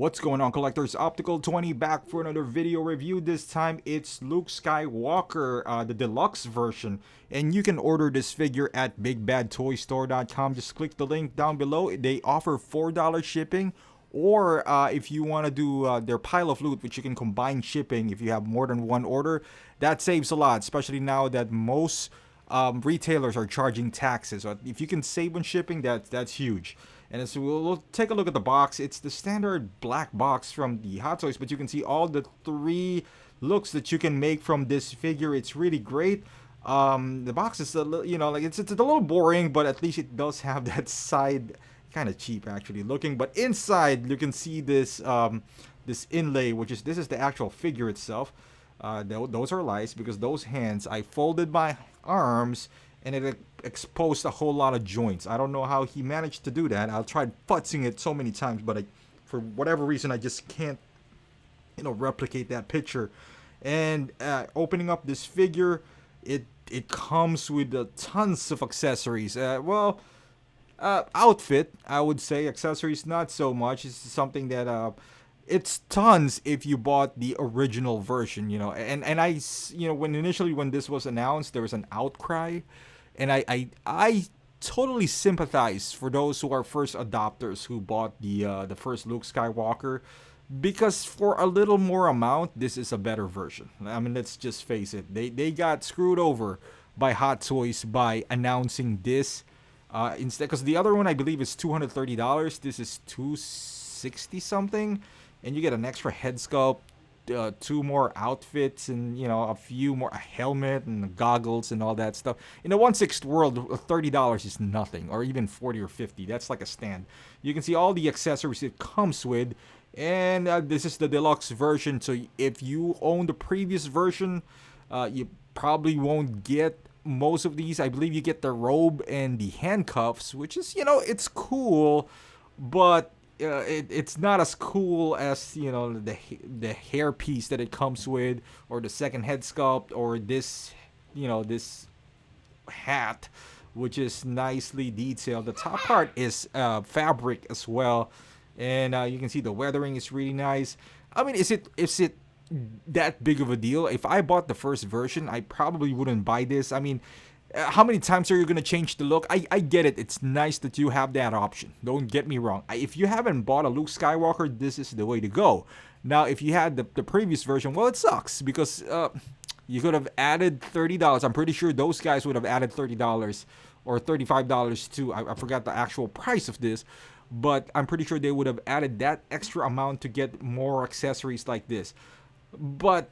What's going on, collectors? Optical 20 back for another video review. This time it's Luke Skywalker, the deluxe version, and you can order this figure at bigbadtoystore.com. Just click the link down below. They offer $4 shipping, or if you want to do their pile of loot, which you can combine shipping if you have more than one order, that saves a lot, especially now that most retailers are charging taxes. So if you can save on shipping, that's huge. And so we'll take a look at the box. It's the standard black box from the Hot Toys, but you can see all the three looks that you can make from this figure. It's really great. The box is a little, like it's a little boring, but at least it does have that side, kind of cheap actually looking. But inside you can see this this inlay, this is the actual figure itself. Those are lies because those hands, I folded my arms and it exposed a whole lot of joints. I don't know how he managed to do that. I've tried futzing it so many times, but for whatever reason, I just can't, replicate that picture. And opening up this figure, it comes with tons of accessories. Outfit, I would say. Accessories, not so much. It's something that it's tons if you bought the original version, and I, when this was announced, there was an outcry, and I totally sympathize for those who are first adopters who bought the first Luke Skywalker, because for a little more amount, this is a better version. I mean, let's just face it, they got screwed over by Hot Toys by announcing this instead, because the other one I believe is $230. This is $260 something. And you get an extra head sculpt, 2 more outfits, and a few more, a helmet and goggles and all that stuff. In the 1/6 world, $30 is nothing, or even 40 or 50. That's like a stand. You can see all the accessories it comes with, and this is the deluxe version. So if you own the previous version, you probably won't get most of these. I believe you get the robe and the handcuffs, which is it's cool, but it's not as cool as the hair piece that it comes with, or the second head sculpt, or this this hat, which is nicely detailed. The top part is fabric as well, and you can see the weathering is really nice. I mean, is it that big of a deal? If I bought the first version, I probably wouldn't buy this. I mean, how many times are you going to change the look? I get it. It's nice that you have that option. Don't get me wrong. If you haven't bought a Luke Skywalker, this is the way to go. Now, if you had the previous version, well, it sucks because you could have added $30. I'm pretty sure those guys would have added $30 or $35 too. I forgot the actual price of this, but I'm pretty sure they would have added that extra amount to get more accessories like this. But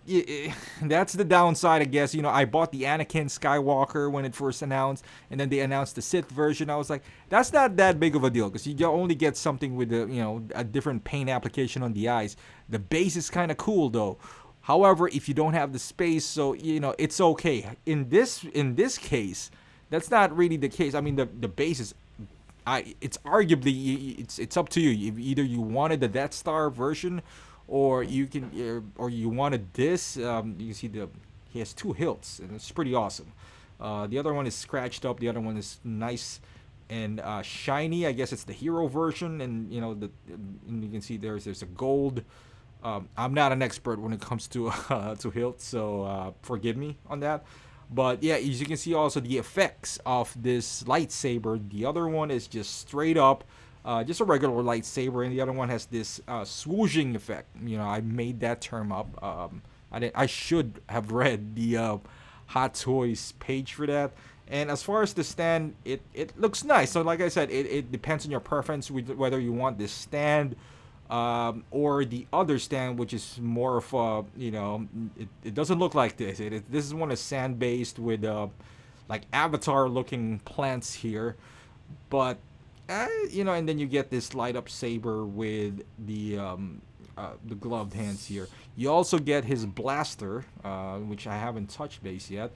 that's the downside, I guess. I bought the Anakin Skywalker when it first announced, and then they announced the Sith version. I was like, that's not that big of a deal, because you only get something with a different paint application on the eyes. The base is kind of cool though. However, if you don't have the space, so it's okay. In this case, that's not really the case. I mean, the base is, it's arguably, it's up to you. Either you wanted the Death Star version, or you wanted this. You can see he has 2 hilts, and it's pretty awesome. The other one is scratched up. The other one is nice and shiny. I guess it's the hero version, and and you can see there's a gold. I'm not an expert when it comes to to hilts, so forgive me on that. But yeah, as you can see also the effects of this lightsaber. The other one is just straight up. Just a regular lightsaber, and the other one has this swooshing effect. I made that term up. I should have read the Hot Toys page for that. And as far as the stand, it looks nice. So like I said, it depends on your preference with whether you want this stand or the other stand, which is more of a, it doesn't look like this. This is one is sand based with like Avatar looking plants here, but and then you get this light up saber with the gloved hands here. You also get his blaster, which I haven't touched base yet,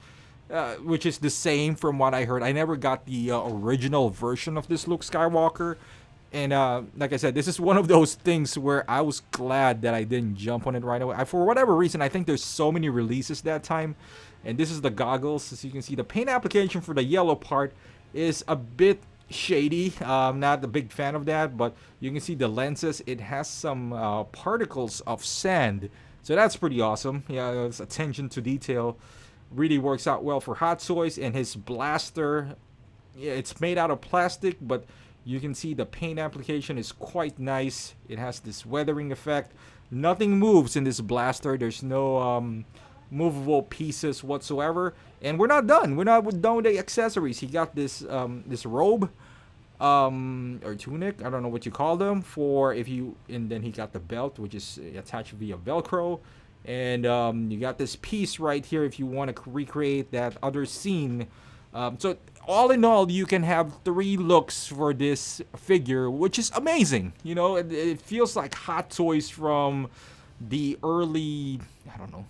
which is the same from what I heard. I never got the original version of this Luke Skywalker, and like I said, this is one of those things where I was glad that I didn't jump on it right away. For whatever reason, I think there's so many releases that time, and this is the goggles. As you can see, the paint application for the yellow part is a bit shady. I'm not a big fan of that, but you can see the lenses. It has some particles of sand, so that's pretty awesome. Yeah, it's attention to detail really works out well for Hot Toys. And his blaster, yeah, it's made out of plastic, but you can see the paint application is quite nice. It has this weathering effect. Nothing moves in this blaster. There's no movable pieces whatsoever. And we're not done. We're not done with the accessories. He got this robe, or tunic. I don't know what you call them for if you. And then he got the belt, which is attached via Velcro. And you got this piece right here if you want to recreate that other scene. So all in all, you can have three looks for this figure, which is amazing. You know, it feels like Hot Toys from the early, I don't know,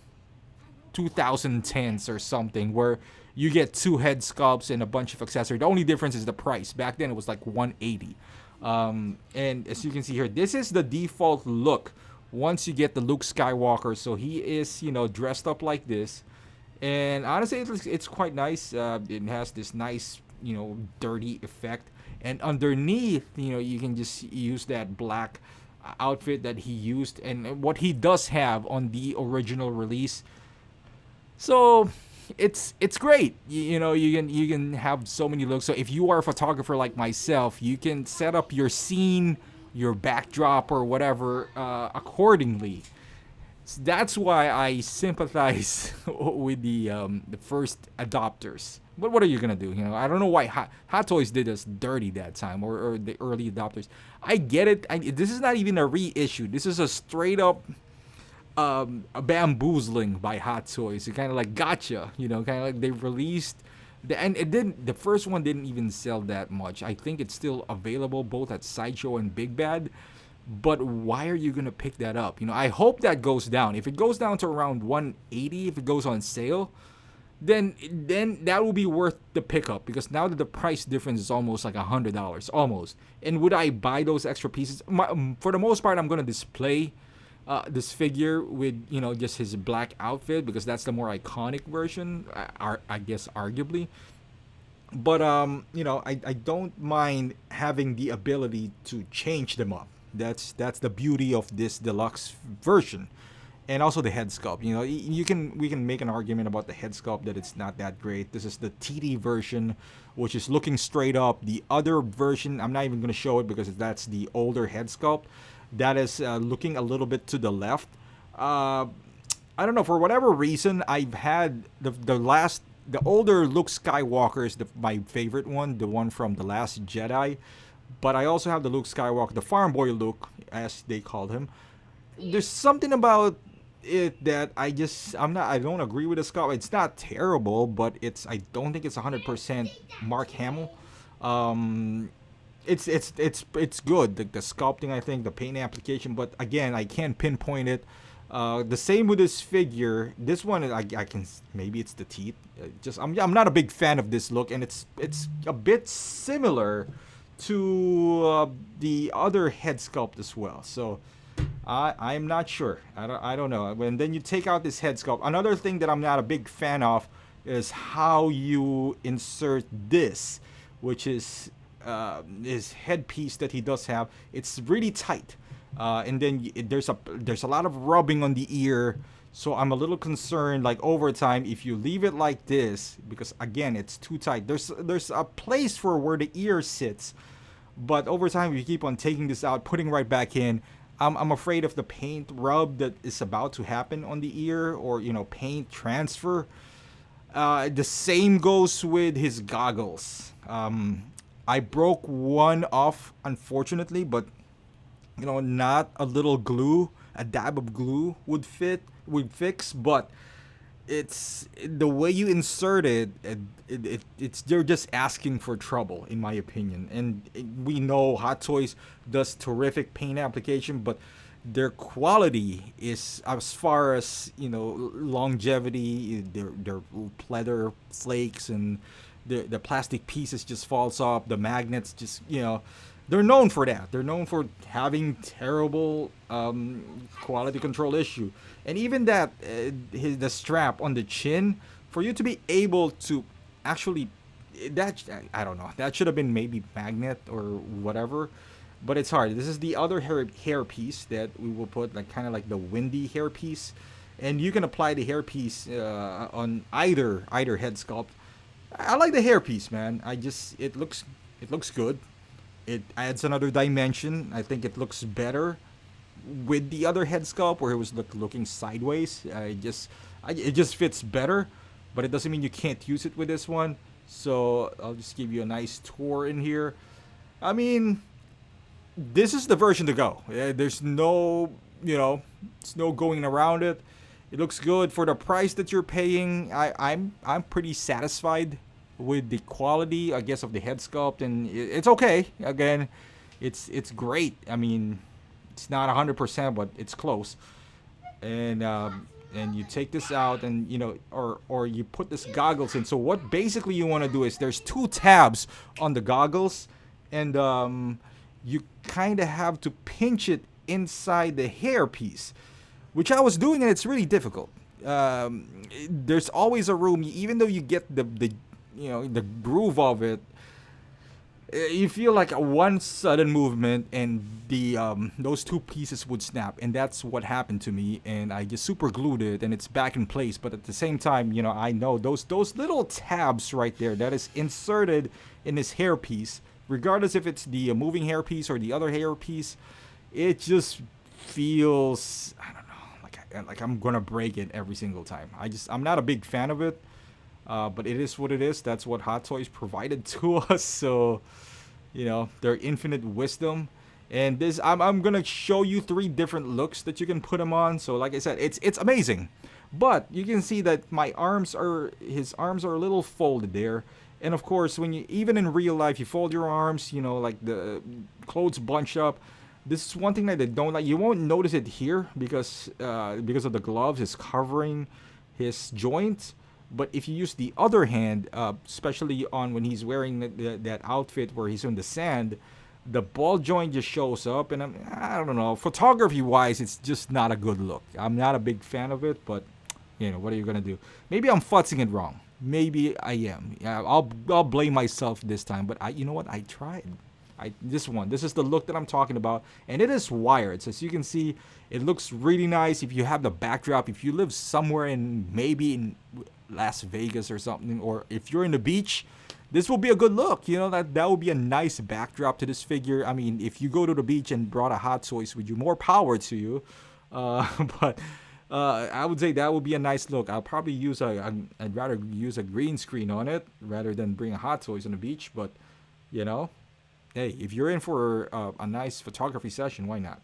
2010s or something, where you get two head sculpts and a bunch of accessories. The only difference is the price. Back then, it was like 180. And as you can see here, this is the default look once you get the Luke Skywalker. So he is, dressed up like this. And honestly, it's quite nice. It has this nice, dirty effect. And underneath, you can just use that black outfit that he used and what he does have on the original release. So it's great. You can have so many looks. So if you are a photographer like myself, you can set up your scene, your backdrop or whatever accordingly. That's why I sympathize with the first adopters. But what are you gonna do? I don't know why Hot Toys did us dirty that time, or the early adopters. I get it. This is not even a reissue. This is a straight up a bamboozling by Hot Toys. It kind of like gotcha. Kind of like they released. And it didn't. The first one didn't even sell that much. I think it's still available both at Sideshow and Big Bad. But why are you gonna pick that up? I hope that goes down. If it goes down to around 180, if it goes on sale, then that will be worth the pickup, because now that the price difference is almost like $100, almost. And would I buy those extra pieces? For the most part, I'm gonna display this figure with just his black outfit, because that's the more iconic version, I guess arguably. But I don't mind having the ability to change them up. That's the beauty of this deluxe version. And also the head sculpt. We can make an argument about the head sculpt that it's not that great. This is the TD version, which is looking straight up. The other version, I'm not even going to show it because that's the older head sculpt. That is looking a little bit to the left. I don't know, for whatever reason, I've had the older Luke Skywalker is my favorite one, the one from The Last Jedi. But I also have the Luke Skywalker, the farm boy Luke, as they called him. There's something about it that I don't agree with the sculpt. It's not terrible, but I don't think it's 100% Mark Hamill. It's good. The sculpting, I think, the paint application, but again, I can't pinpoint it. The same with this figure. This one, I can, maybe it's the teeth. I'm not a big fan of this look, and it's a bit similar to the other head sculpt as well. So I'm not sure. I don't know. And then you take out this head sculpt. Another thing that I'm not a big fan of is how you insert this, which is his headpiece that he does have. It's really tight, and then there's a lot of rubbing on the ear. So I'm a little concerned, like over time, if you leave it like this, because again, it's too tight. There's a place for where the ear sits, but over time, if you keep on taking this out, putting right back in, I'm afraid of the paint rub that is about to happen on the ear, or paint transfer. The same goes with his goggles. I broke one off, unfortunately, but not a little glue, a dab of glue would fix, but it's the way you insert it. It's they're just asking for trouble, in my opinion. And we know Hot Toys does terrific paint application, but their quality is, as far as longevity, their pleather flakes and the plastic pieces just falls off. The magnets just they're known for that. They're known for having terrible quality control issue. And even that, the strap on the chin, for you to be able to actually that I don't know. That should have been maybe magnet or whatever, but it's hard. This is the other hair piece that we will put, like kind of like the windy hair piece, and you can apply the hair piece on either head sculpt. I like the hair piece, man. I just it looks good. It adds another dimension. I think it looks better with the other head sculpt where it was looking sideways. It just fits better, but it doesn't mean you can't use it with this one. So I'll just give you a nice tour in here. I mean, this is the version to go. There's no, it's no going around it. It looks good for the price that you're paying. I'm pretty satisfied with the quality, I guess, of the head sculpt, and it's okay. Again, it's great. I mean, it's not 100%, but it's close. And you take this out, and or you put this goggles in. So what basically you want to do is there's two tabs on the goggles, and you kind of have to pinch it inside the hair piece, which I was doing, and it's really difficult. There's always a room, even though you get the groove of it. You feel like a one sudden movement, and the those two pieces would snap, and that's what happened to me. And I just super glued it, and it's back in place. But at the same time, I know those little tabs right there that is inserted in this hair piece, regardless if it's the moving hair piece or the other hair piece, it just feels, I don't know, like I'm gonna break it every single time. I'm not a big fan of it. But it is what it is. That's what Hot Toys provided to us. So, their infinite wisdom. And this, I'm gonna show you 3 different looks that you can put them on. So, like I said, it's amazing. But you can see that his arms are a little folded there. And of course, when even in real life, you fold your arms, like the clothes bunch up. This is one thing that I don't like. You won't notice it here because of the gloves. It's covering his joint. But if you use the other hand, especially on when he's wearing that outfit where he's in the sand, the ball joint just shows up, and I don't know. Photography-wise, it's just not a good look. I'm not a big fan of it, but what are you gonna do? Maybe I'm futzing it wrong. Maybe I am. Yeah, I'll blame myself this time. But you know what? I tried. This is the look that I'm talking about, and it is wired. So as you can see, it looks really nice. If you have the backdrop, if you live somewhere maybe in Las Vegas or something, or if you're in the beach, this will be a good look. That would be a nice backdrop to this figure. I mean, if you go to the beach and brought a Hot Toys with you, more power to you. But I would say that would be a nice look. I'll probably I'd rather use a green screen on it rather than bring a Hot Toys on the beach. But hey, if you're in for a nice photography session, why not?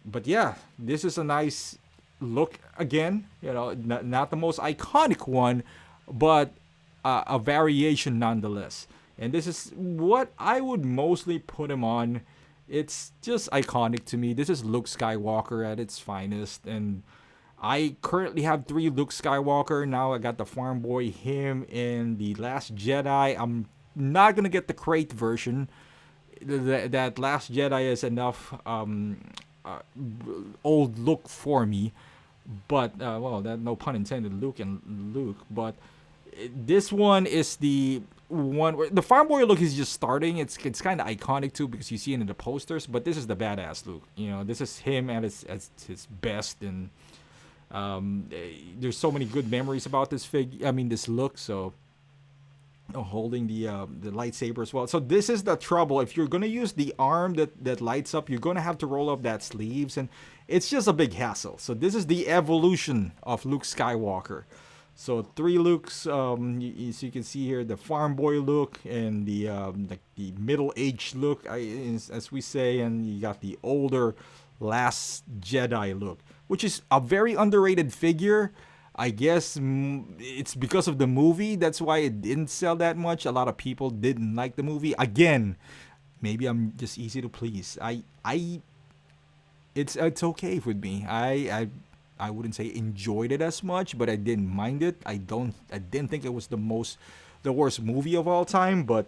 But yeah, this is a nice look again. Not the most iconic one, but a variation nonetheless. And this is what I would mostly put him on. It's just iconic to me. This is Luke Skywalker at its finest, and I currently have 3 Luke Skywalker. Now I got the Farm Boy, him, and the Last Jedi. I'm not gonna get the crate version. That Last Jedi is enough old look for me. But that no pun intended, Luke and Luke. But this one is the one where the Farm Boy look is just starting. It's kind of iconic too because you see it in the posters. But this is the badass Luke. This is him at his best, and there's so many good memories about this this look. So holding the lightsaber as well. So this is the trouble. If you're gonna use the arm that lights up, you're gonna have to roll up that sleeves, and it's just a big hassle. So this is the evolution of Luke Skywalker. So 3 looks. So you can see here the Farm Boy look and the middle-aged look, as we say, and you got the older Last Jedi look, which is a very underrated figure. I guess it's because of the movie. That's why it didn't sell that much. A lot of people didn't like the movie. Again, maybe I'm just easy to please. It's okay with me. I wouldn't say enjoyed it as much, but I didn't mind it. I didn't think it was the worst movie of all time, but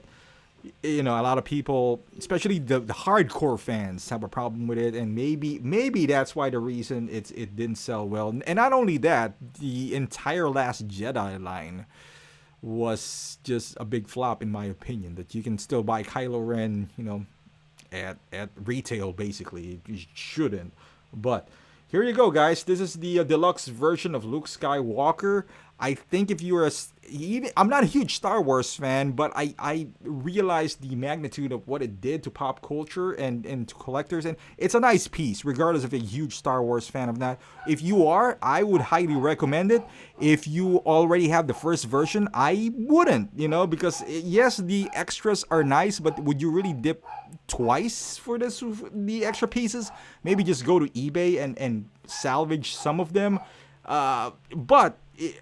a lot of people, especially the hardcore fans, have a problem with it, and maybe that's why the reason it didn't sell well. And not only that, the entire Last Jedi line was just a big flop in my opinion. That you can still buy Kylo Ren, at retail basically. You shouldn't, but here you go, guys. This is the deluxe version of Luke Skywalker. I think if you're I'm not a huge Star Wars fan, but I realized the magnitude of what it did to pop culture and to collectors, and it's a nice piece, regardless if you're a huge Star Wars fan of not. If you are, I would highly recommend it. If you already have the first version, I wouldn't, because yes, the extras are nice, but would you really dip twice for the extra pieces? Maybe just go to eBay and salvage some of them. But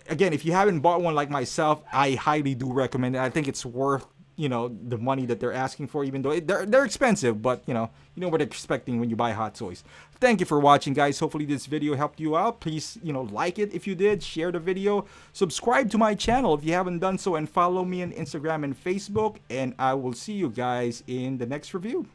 again, if you haven't bought one like myself, I highly do recommend it. I think it's worth the money that they're asking for, even though they're expensive. But you know what they're expecting when you buy Hot Toys. Thank you for watching, guys. Hopefully this video helped you out. Please like it if you did, share the video, subscribe to my channel if you haven't done so, and follow me on Instagram and Facebook. And I will see you guys in the next review.